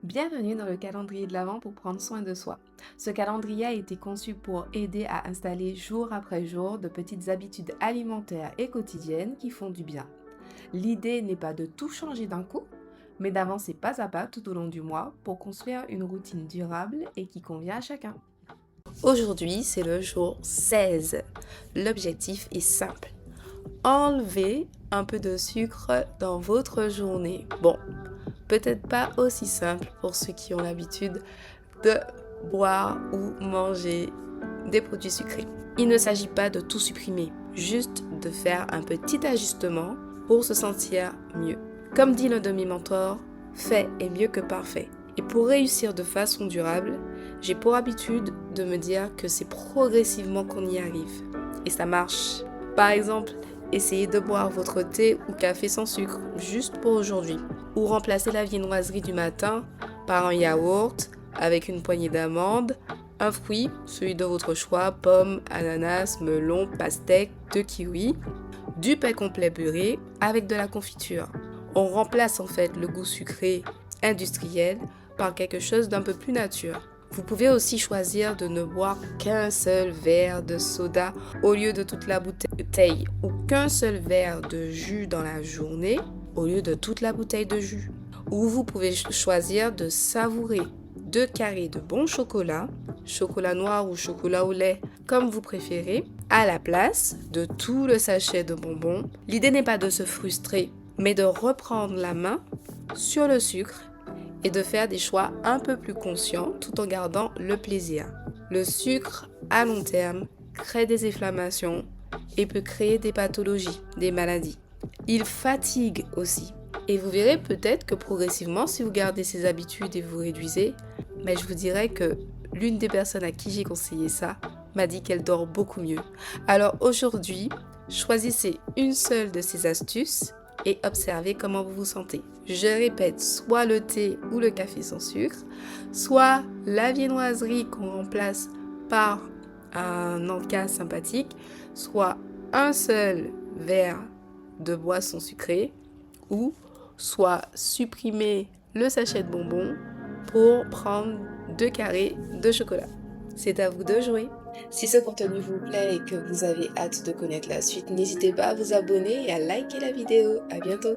Bienvenue dans le calendrier de l'Avent pour prendre soin de soi. Ce calendrier a été conçu pour aider à installer jour après jour de petites habitudes alimentaires et quotidiennes qui font du bien. L'idée n'est pas de tout changer d'un coup, mais d'avancer pas à pas tout au long du mois pour construire une routine durable et qui convient à chacun. Aujourd'hui, c'est le jour 16. L'objectif est simple. Enlevez un peu de sucre dans votre journée. Bon, peut-être pas aussi simple pour ceux qui ont l'habitude de boire ou manger des produits sucrés. Il ne s'agit pas de tout supprimer, juste de faire un petit ajustement pour se sentir mieux. Comme dit le demi-mentor, fait est mieux que parfait. Et pour réussir de façon durable, j'ai pour habitude de me dire que c'est progressivement qu'on y arrive. Et ça marche. Par exemple, essayez de boire votre thé ou café sans sucre, juste pour aujourd'hui. Ou remplacer la viennoiserie du matin par un yaourt avec une poignée d'amandes, un fruit, celui de votre choix, pomme, ananas, melon, pastèque, de kiwi, du pain complet beurré avec de la confiture. On remplace en fait le goût sucré industriel par quelque chose d'un peu plus nature. Vous pouvez aussi choisir de ne boire qu'un seul verre de soda au lieu de toute la bouteille ou qu'un seul verre de jus dans la journée au lieu de toute la bouteille de jus. Ou vous pouvez choisir de savourer 2 carrés de bon chocolat, chocolat noir ou chocolat au lait, comme vous préférez, à la place de tout le sachet de bonbons. L'idée n'est pas de se frustrer, mais de reprendre la main sur le sucre et de faire des choix un peu plus conscients tout en gardant le plaisir. Le sucre, à long terme, crée des inflammations et peut créer des pathologies, des maladies. Il fatigue aussi. Et vous verrez peut-être que progressivement, si vous gardez ces habitudes et vous réduisez, mais je vous dirais que l'une des personnes à qui j'ai conseillé ça m'a dit qu'elle dort beaucoup mieux. Alors aujourd'hui, choisissez une seule de ces astuces et observez comment vous vous sentez. Je répète, soit le thé ou le café sans sucre, soit la viennoiserie qu'on remplace par un encas sympathique, soit un seul verre de boisson sucrée, ou soit supprimer le sachet de bonbons pour prendre 2 carrés de chocolat. C'est à vous de jouer. Si ce contenu vous plaît et que vous avez hâte de connaître la suite, n'hésitez pas à vous abonner et à liker la vidéo. À bientôt.